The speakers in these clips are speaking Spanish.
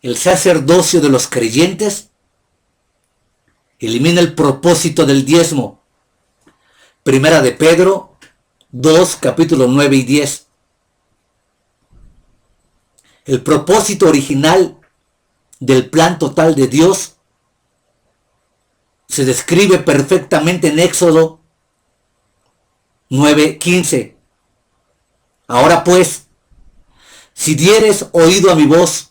el sacerdocio de los creyentes, elimina el propósito del diezmo. Primera de Pedro 2, capítulos 9 y 10. El propósito original del plan total de Dios se describe perfectamente en Éxodo 9:15. Ahora pues, si dieres oído a mi voz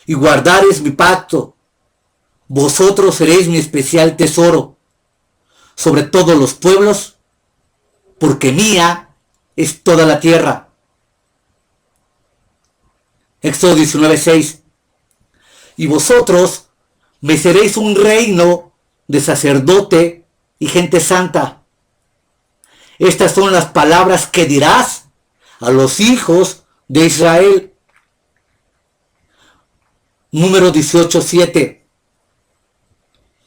y guardares mi pacto, vosotros seréis mi especial tesoro sobre todos los pueblos, porque mía es toda la tierra. Éxodo 19:6. Y vosotros me seréis un reino de sacerdote y gente santa. Estas son las palabras que dirás a los hijos de Israel. Número 18:7.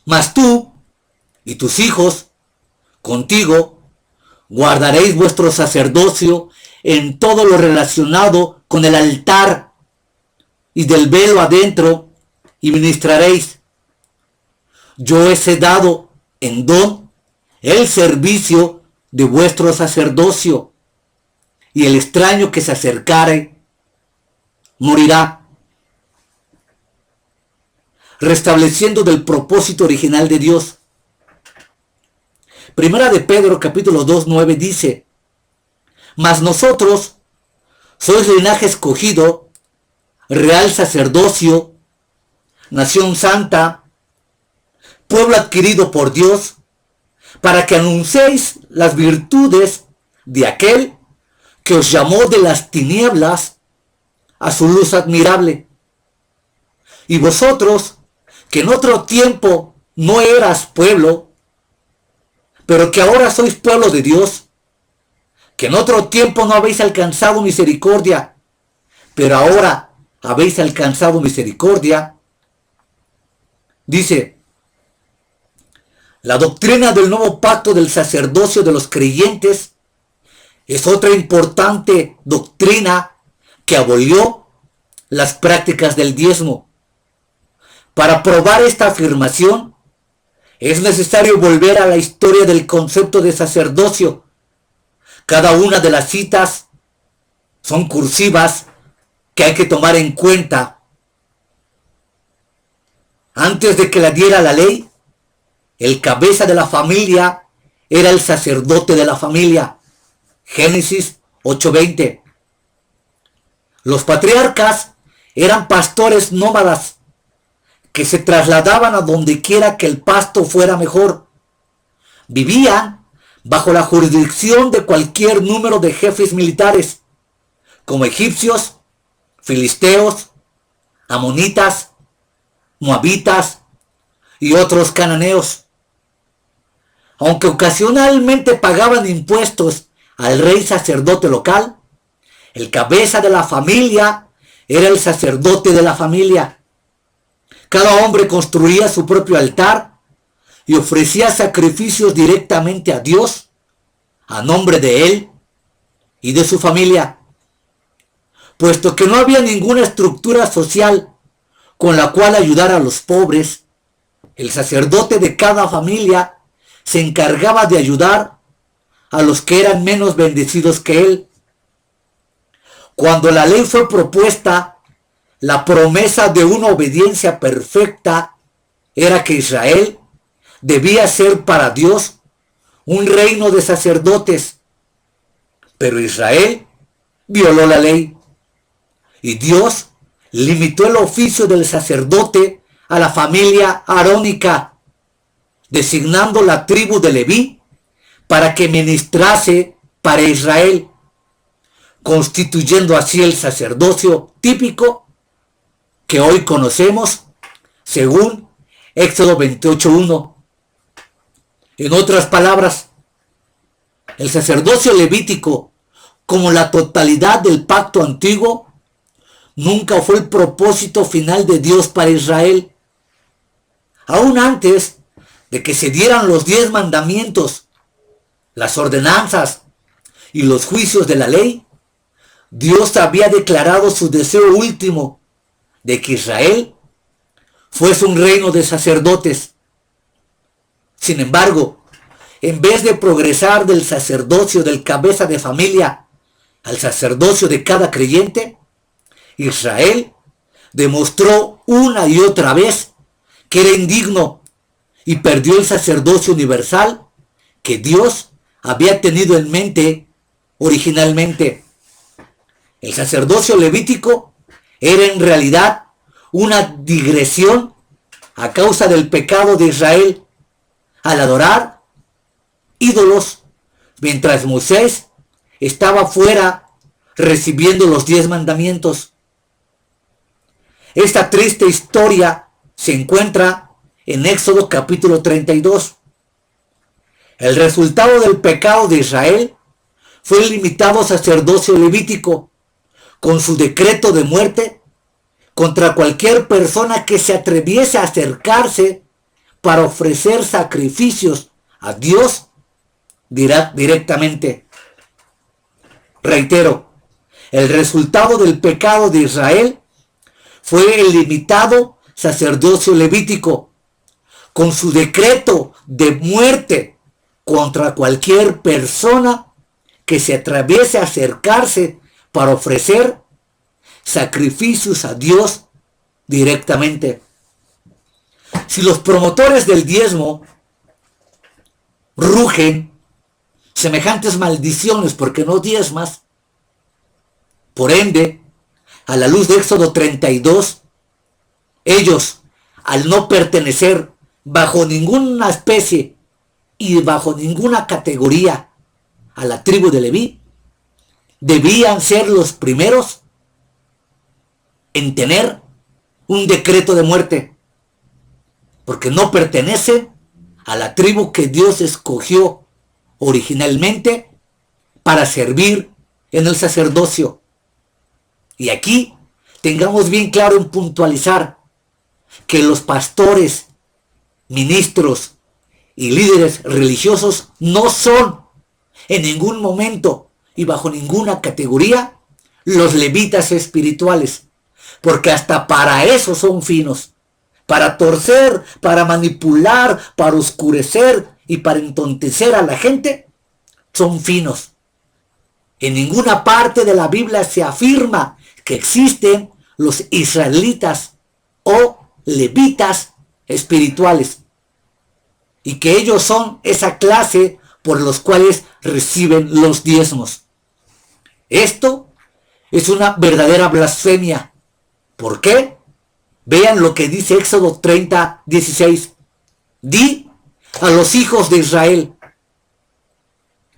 Mas tú y tus hijos contigo guardaréis vuestro sacerdocio en todo lo relacionado con el altar y del velo adentro, y ministraréis. Yo os he dado en don el servicio de vuestro sacerdocio, y el extraño que se acercare morirá. Restableciendo del propósito original de Dios. Primera de Pedro capítulo 2, 9 dice: mas nosotros sois linaje escogido, real sacerdocio, nación santa, pueblo adquirido por Dios, para que anunciéis las virtudes de aquel que os llamó de las tinieblas a su luz admirable. Y vosotros, que en otro tiempo no eras pueblo, pero que ahora sois pueblo de Dios, que en otro tiempo no habéis alcanzado misericordia, pero ahora habéis alcanzado misericordia. Dice: la doctrina del nuevo pacto del sacerdocio de los creyentes es otra importante doctrina que abolió las prácticas del diezmo. Para probar esta afirmación, es necesario volver a la historia del concepto de sacerdocio. Cada una de las citas son cursivas que hay que tomar en cuenta. Antes de que la diera la ley, el cabeza de la familia era el sacerdote de la familia. Génesis 8:20. Los patriarcas eran pastores nómadas que se trasladaban a donde quiera que el pasto fuera mejor. Vivían bajo la jurisdicción de cualquier número de jefes militares, como egipcios, filisteos, amonitas, moabitas y otros cananeos. Aunque ocasionalmente pagaban impuestos al rey sacerdote local, el cabeza de la familia era el sacerdote de la familia. Cada hombre construía su propio altar y ofrecía sacrificios directamente a Dios, a nombre de él y de su familia. Puesto que no había ninguna estructura social con la cual ayudar a los pobres, el sacerdote de cada familia se encargaba de ayudar a los que eran menos bendecidos que él. Cuando la ley fue propuesta, la promesa de una obediencia perfecta era que Israel debía ser para Dios un reino de sacerdotes. Pero Israel violó la ley y Dios limitó el oficio del sacerdote a la familia arónica, designando la tribu de Leví para que ministrase para Israel, constituyendo así el sacerdocio típico que hoy conocemos según Éxodo 28:1. En otras palabras, el sacerdocio levítico, como la totalidad del pacto antiguo, nunca fue el propósito final de Dios para Israel. Aún antes de que se dieran los 10 mandamientos, las ordenanzas y los juicios de la ley, Dios había declarado su deseo último de que Israel fuese un reino de sacerdotes. Sin embargo, en vez de progresar del sacerdocio del cabeza de familia al sacerdocio de cada creyente, Israel demostró una y otra vez que era indigno y perdió el sacerdocio universal que Dios había tenido en mente originalmente. El sacerdocio levítico era en realidad una digresión a causa del pecado de Israel al adorar ídolos mientras Moisés estaba fuera recibiendo los 10 mandamientos. Esta triste historia se encuentra en Éxodo capítulo 32. El resultado del pecado de Israel fue el limitado sacerdocio levítico, con su decreto de muerte contra cualquier persona que se atreviese a acercarse para ofrecer sacrificios a Dios directamente. Reitero, el resultado del pecado de Israel fue el limitado sacerdocio levítico, con su decreto de muerte contra cualquier persona que se atreviese a acercarse para ofrecer sacrificios a Dios directamente. Si los promotores del diezmo rugen semejantes maldiciones porque no diezmas, por ende, a la luz de Éxodo 32, ellos, al no pertenecer bajo ninguna especie y bajo ninguna categoría a la tribu de Leví, debían ser los primeros en tener un decreto de muerte, porque no pertenecen a la tribu que Dios escogió originalmente para servir en el sacerdocio. Y aquí tengamos bien claro en puntualizar que los pastores, ministros y líderes religiosos no son en ningún momento y bajo ninguna categoría los levitas espirituales, porque hasta para eso son finos, para torcer, para manipular, para oscurecer y para entontecer a la gente, son finos. En ninguna parte de la Biblia se afirma que existen los israelitas o levitas espirituales y que ellos son esa clase por los cuales reciben los diezmos. Esto es una verdadera blasfemia. ¿Por qué? Vean lo que dice Éxodo 30, 16. Di a los hijos de Israel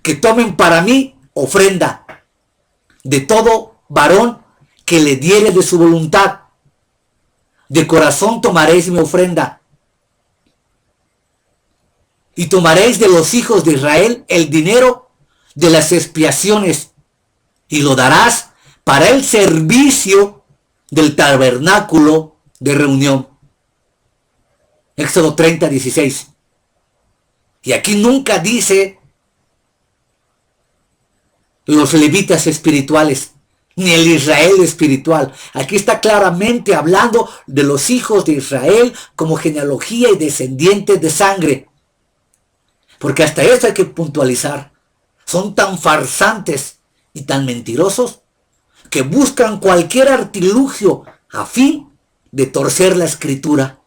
que tomen para mí ofrenda de todo varón que le diere de su voluntad. De corazón tomaréis mi ofrenda. Y tomaréis de los hijos de Israel el dinero de las expiaciones y lo darás para el servicio del tabernáculo de reunión. Éxodo 30, 16. Y aquí nunca dice los levitas espirituales, ni el Israel espiritual. Aquí está claramente hablando de los hijos de Israel como genealogía y descendientes de sangre. Porque hasta eso hay que puntualizar. Son tan farsantes y tan mentirosos que buscan cualquier artilugio a fin de torcer la escritura.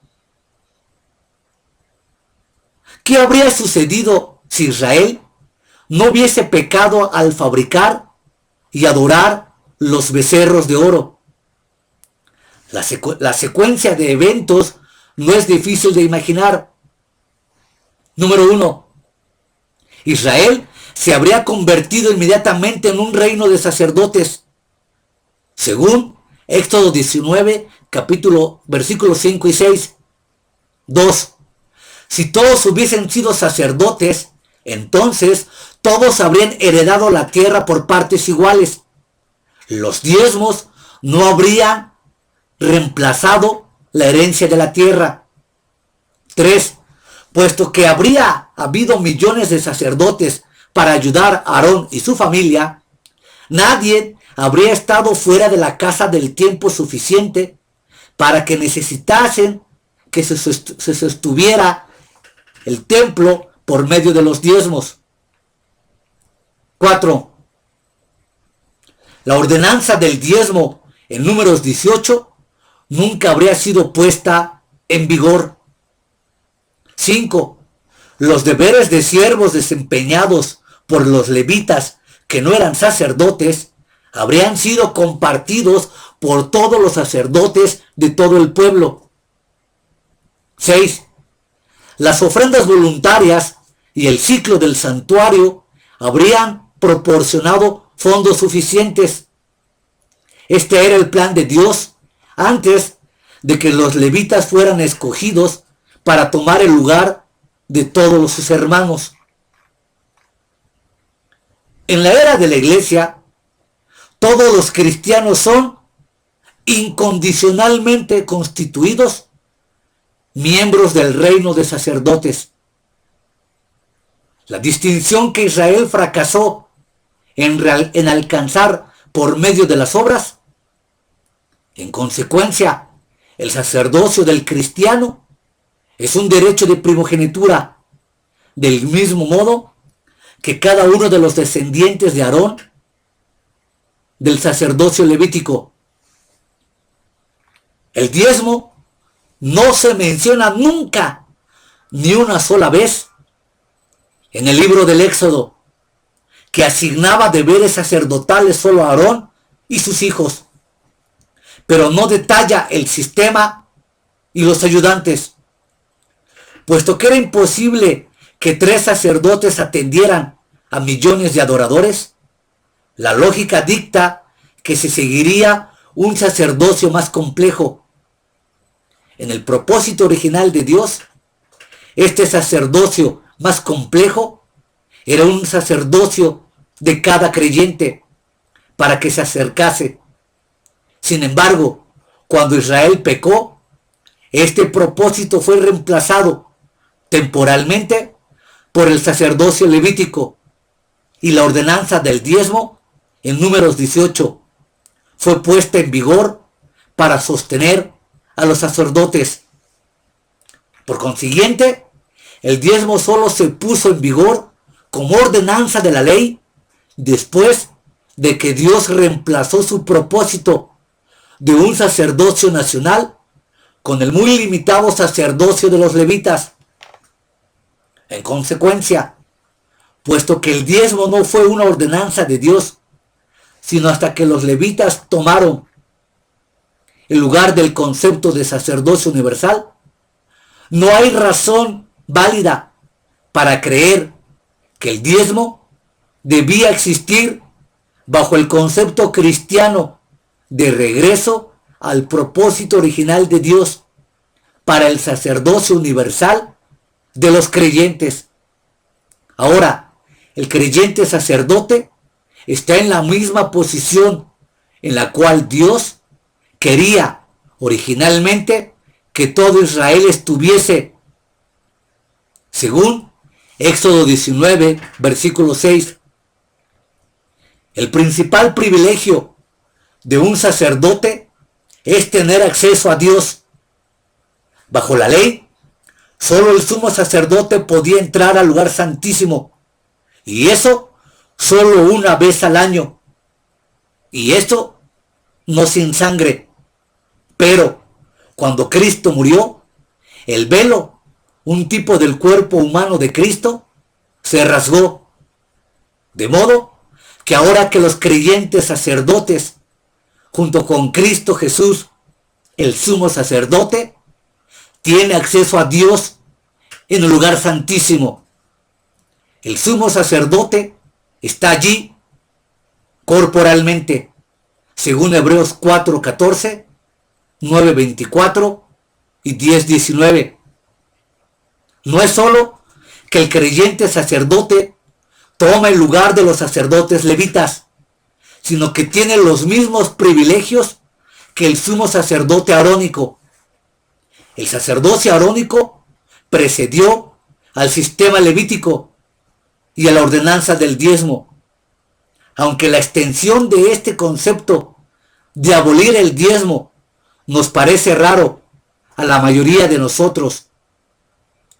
¿Qué habría sucedido si Israel no hubiese pecado al fabricar y adorar los becerros de oro? La secuencia de eventos no es difícil de imaginar. Número 1. Israel se habría convertido inmediatamente en un reino de sacerdotes. Según Éxodo 19, versículos 5 y 6. 2. Si todos hubiesen sido sacerdotes, entonces todos habrían heredado la tierra por partes iguales. Los diezmos no habrían reemplazado la herencia de la tierra. 3. Puesto que habría habido millones de sacerdotes para ayudar a Aarón y su familia, nadie habría estado fuera de la casa del tiempo suficiente para que necesitasen que se sostuviera el templo por medio de los diezmos. 4. La ordenanza del diezmo en Números 18 nunca habría sido puesta en vigor. 5. Los deberes de siervos desempeñados por los levitas que no eran sacerdotes habrían sido compartidos por todos los sacerdotes de todo el pueblo. 6. Las ofrendas voluntarias y el ciclo del santuario habrían proporcionado fondos suficientes. Este era el plan de Dios antes de que los levitas fueran escogidos para tomar el lugar de todos sus hermanos. En la era de la iglesia, todos los cristianos son incondicionalmente constituidos miembros del reino de sacerdotes. La distinción que Israel fracasó en alcanzar por medio de las obras, en consecuencia, el sacerdocio del cristiano es un derecho de primogenitura, del mismo modo que cada uno de los descendientes de Aarón del sacerdocio levítico. El diezmo no se menciona nunca, ni una sola vez, en el libro del Éxodo, que asignaba deberes sacerdotales solo a Aarón y sus hijos, pero no detalla el sistema y los ayudantes, puesto que era imposible que 3 sacerdotes atendieran a millones de adoradores. La lógica dicta que se seguiría un sacerdocio más complejo. En el propósito original de Dios, este sacerdocio más complejo era un sacerdocio de cada creyente para que se acercase. Sin embargo, cuando Israel pecó, este propósito fue reemplazado temporalmente por el sacerdocio levítico, y la ordenanza del diezmo en Números 18 fue puesta en vigor para sostener a los sacerdotes. Por consiguiente, el diezmo solo se puso en vigor como ordenanza de la ley después de que Dios reemplazó su propósito de un sacerdocio nacional con el muy limitado sacerdocio de los levitas. En consecuencia, puesto que el diezmo no fue una ordenanza de Dios, sino hasta que los levitas tomaron el lugar del concepto de sacerdocio universal, no hay razón válida para creer que el diezmo debía existir bajo el concepto cristiano de regreso al propósito original de Dios para el sacerdocio universal de los creyentes. Ahora, el creyente sacerdote está en la misma posición en la cual Dios quería originalmente que todo Israel estuviese, según Éxodo 19, versículo 6. El principal privilegio de un sacerdote es tener acceso a Dios. Bajo la ley, solo el sumo sacerdote podía entrar al lugar santísimo, y eso solo una vez al año, y esto no sin sangre. Pero cuando Cristo murió, el velo, un tipo del cuerpo humano de Cristo, se rasgó, de modo que ahora que los creyentes sacerdotes, junto con Cristo Jesús, el sumo sacerdote, tiene acceso a Dios en el lugar santísimo. El sumo sacerdote está allí corporalmente, según Hebreos 4:14, 9:24 y 10:19. No es solo que el creyente sacerdote toma el lugar de los sacerdotes levitas, sino que tiene los mismos privilegios que el sumo sacerdote arónico. El sacerdocio arónico precedió al sistema levítico y a la ordenanza del diezmo, aunque la extensión de este concepto de abolir el diezmo nos parece raro a la mayoría de nosotros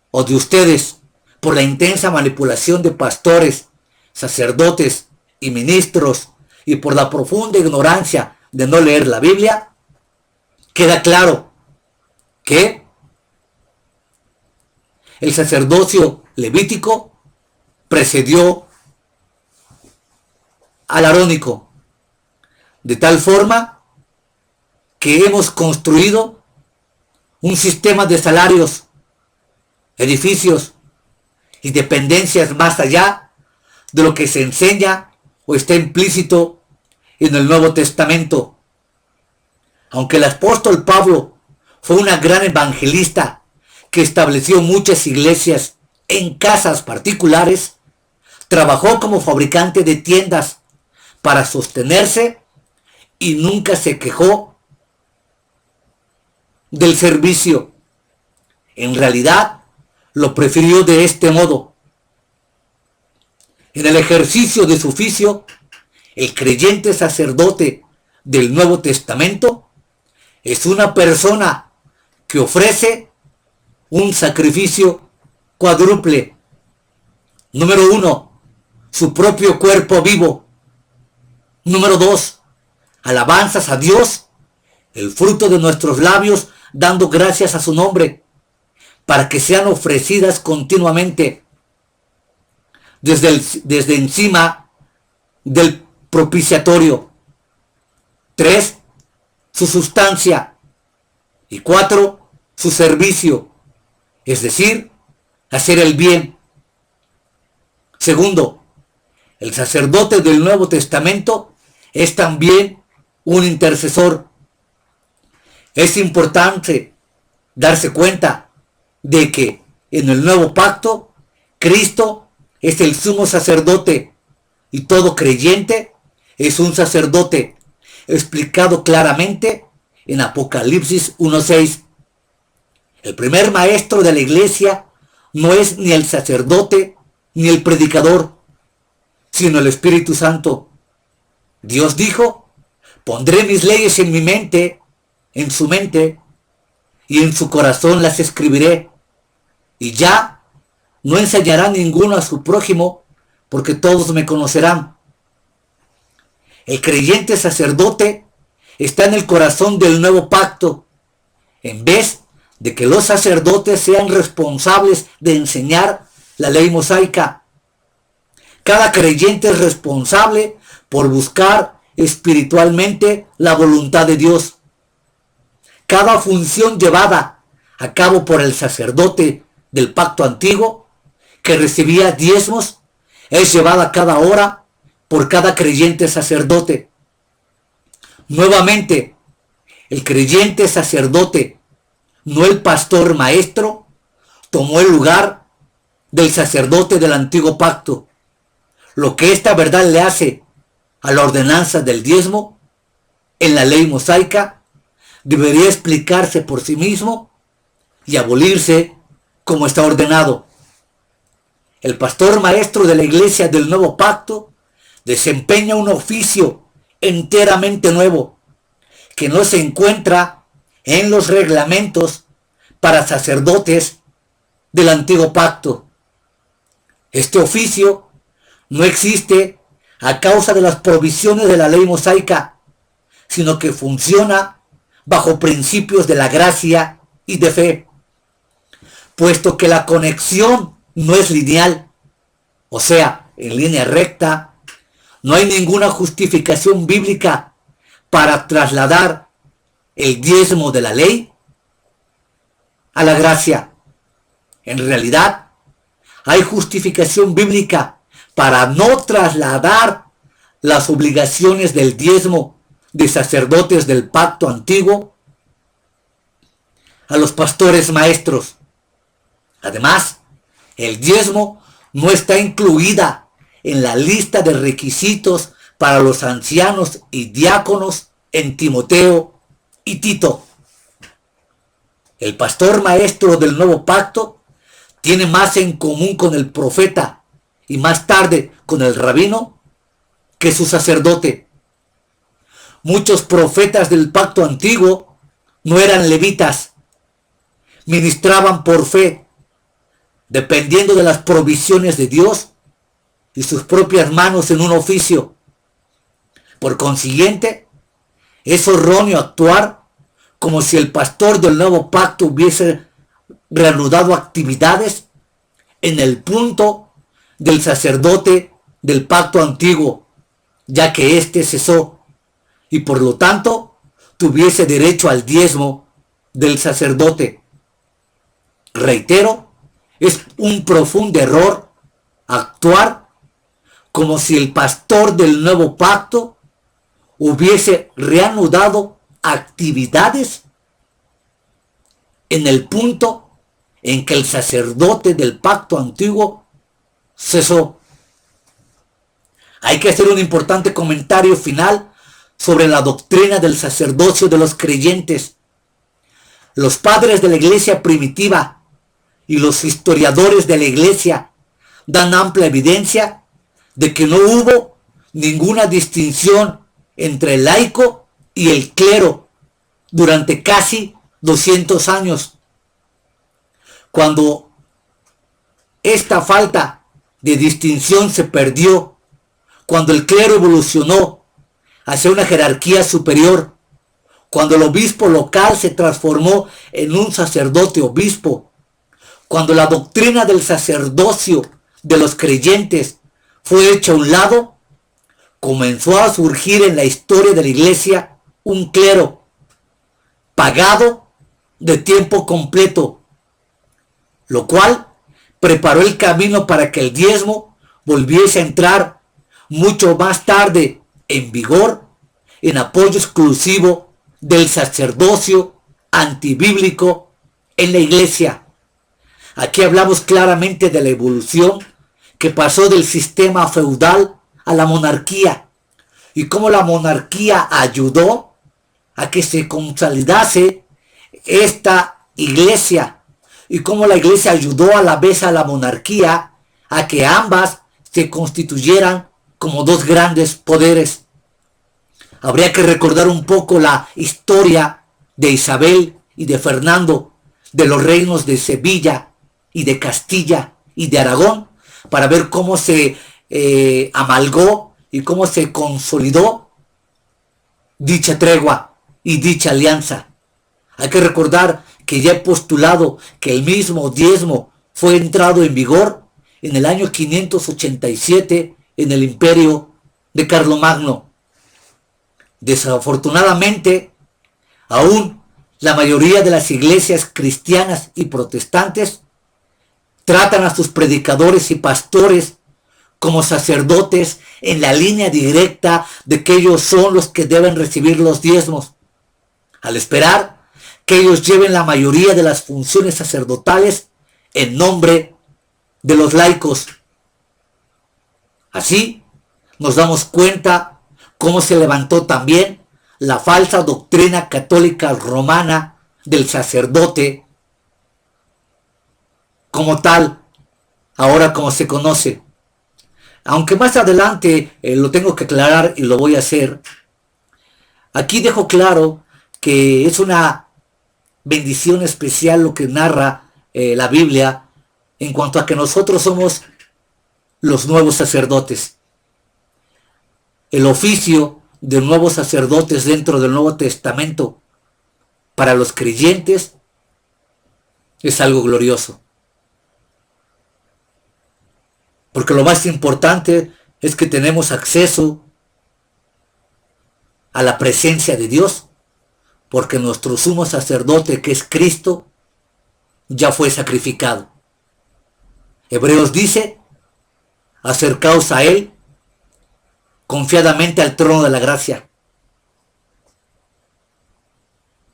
o de ustedes por la intensa manipulación de pastores, sacerdotes y ministros y por la profunda ignorancia de no leer la Biblia, queda claro que el sacerdocio levítico precedió al arónico, de tal forma que hemos construido un sistema de salarios, edificios y dependencias más allá de lo que se enseña o está implícito en el Nuevo Testamento. Aunque el apóstol Pablo fue una gran evangelista que estableció muchas iglesias en casas particulares, trabajó como fabricante de tiendas para sostenerse y nunca se quejó del servicio. En realidad, lo prefirió de este modo. En el ejercicio de su oficio, el creyente sacerdote del Nuevo Testamento es una persona que ofrece un sacrificio cuádruple. Número 1, su propio cuerpo vivo. Número 2, alabanzas a Dios, el fruto de nuestros labios, dando gracias a su nombre, para que sean ofrecidas continuamente desde encima del propiciatorio. 3, su sustancia. Y 4, su servicio, es decir, hacer el bien. Segundo, el sacerdote del Nuevo Testamento es también un intercesor. Es importante darse cuenta de que en el nuevo pacto, Cristo es el sumo sacerdote y todo creyente es un sacerdote, explicado claramente en Apocalipsis 1:6. El primer maestro de la iglesia no es ni el sacerdote ni el predicador, sino el Espíritu Santo. Dios dijo: pondré mis leyes en mi mente, en su mente, y en su corazón las escribiré, y ya no enseñará ninguno a su prójimo, porque todos me conocerán. El creyente sacerdote está en el corazón del nuevo pacto, en vez de que los sacerdotes sean responsables de enseñar la ley mosaica. Cada creyente es responsable por buscar espiritualmente la voluntad de Dios. Cada función llevada a cabo por el sacerdote del pacto antiguo, que recibía diezmos, es llevada cada hora por cada creyente sacerdote. Nuevamente, el creyente sacerdote, no el pastor maestro, tomó el lugar del sacerdote del antiguo pacto. Lo que esta verdad le hace a la ordenanza del diezmo en la ley mosaica debería explicarse por sí mismo y abolirse como está ordenado. El pastor maestro de la iglesia del nuevo pacto desempeña un oficio enteramente nuevo que no se encuentra en los reglamentos para sacerdotes del antiguo pacto. Este oficio no existe a causa de las provisiones de la ley mosaica, sino que funciona bajo principios de la gracia y de fe, puesto que la conexión no es lineal, o sea, en línea recta. No hay ninguna justificación bíblica para trasladar el diezmo de la ley a la gracia. En realidad, hay justificación bíblica para no trasladar las obligaciones del diezmo de sacerdotes del pacto antiguo a los pastores maestros. Además, el diezmo no está incluida en la lista de requisitos para los ancianos y diáconos en Timoteo y Tito. El pastor maestro del nuevo pacto tiene más en común con el profeta y más tarde con el rabino que su sacerdote. Muchos profetas del pacto antiguo no eran levitas, ministraban por fe, dependiendo de las provisiones de Dios y sus propias manos en un oficio. Por consiguiente, es erróneo actuar como si el pastor del nuevo pacto hubiese reanudado actividades en el punto del sacerdote del pacto antiguo, ya que éste cesó y por lo tanto tuviese derecho al diezmo del sacerdote. Reitero, es un profundo error actuar como si el pastor del nuevo pacto hubiese reanudado actividades en el punto en que el sacerdote del pacto antiguo cesó. Hay que hacer un importante comentario final sobre la doctrina del sacerdocio de los creyentes. Los padres de la iglesia primitiva y los historiadores de la iglesia dan amplia evidencia de que no hubo ninguna distinción entre el laico y el clero durante casi 200 años. Cuando esta falta de distinción se perdió, cuando el clero evolucionó hacia una jerarquía superior, cuando el obispo local se transformó en un sacerdote obispo, cuando la doctrina del sacerdocio de los creyentes fue hecha a un lado, comenzó a surgir en la historia de la iglesia un clero pagado de tiempo completo, lo cual preparó el camino para que el diezmo volviese a entrar mucho más tarde en vigor, en apoyo exclusivo del sacerdocio antibíblico en la iglesia. Aquí hablamos claramente de la evolución que pasó del sistema feudal a la monarquía y cómo la monarquía ayudó a que se consolidase esta iglesia y cómo la iglesia ayudó a la vez a la monarquía a que ambas se constituyeran como dos grandes poderes. Habría que recordar un poco la historia de Isabel y de Fernando, de los reinos de Sevilla y de Castilla y de Aragón, para ver cómo se amalgó y cómo se consolidó dicha tregua y dicha alianza. Hay que recordar que ya he postulado que el mismo diezmo fue entrado en vigor en el año 587 en el imperio de Carlomagno. Desafortunadamente, aún la mayoría de las iglesias cristianas y protestantes tratan a sus predicadores y pastores como sacerdotes en la línea directa de que ellos son los que deben recibir los diezmos, al esperar que ellos lleven la mayoría de las funciones sacerdotales en nombre de los laicos. Así nos damos cuenta cómo se levantó también la falsa doctrina católica romana del sacerdote como tal, ahora como se conoce. Aunque más adelante lo tengo que aclarar y lo voy a hacer, aquí dejo claro que es una bendición especial lo que narra la Biblia en cuanto a que nosotros somos los nuevos sacerdotes. El oficio de nuevos sacerdotes dentro del Nuevo Testamento para los creyentes es algo glorioso. Porque lo más importante es que tenemos acceso a la presencia de Dios, porque nuestro sumo sacerdote, que es Cristo, ya fue sacrificado. Hebreos dice: acercaos a Él confiadamente al trono de la gracia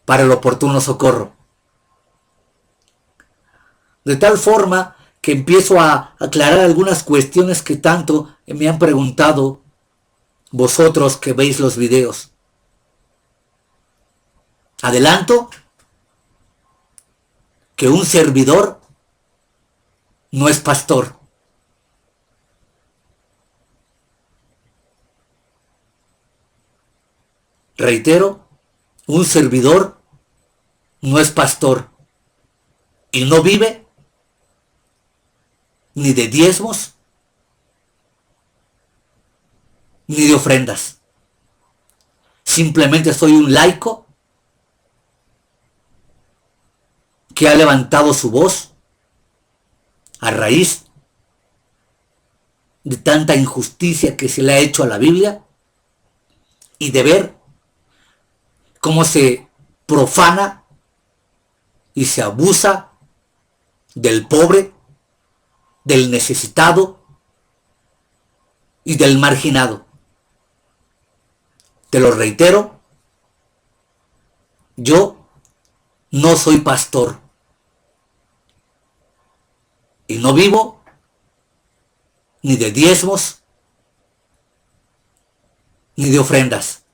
para el oportuno socorro. De tal forma que empiezo a aclarar algunas cuestiones que tanto me han preguntado vosotros que veis los videos. Adelanto que un servidor no es pastor. Reitero, un servidor no es pastor y no vive ni de diezmos ni de ofrendas. Simplemente soy un laico que ha levantado su voz a raíz de tanta injusticia que se le ha hecho a la Biblia y de ver cómo se profana y se abusa del pobre, del necesitado y del marginado. Te lo reitero, yo no soy pastor y no vivo ni de diezmos ni de ofrendas.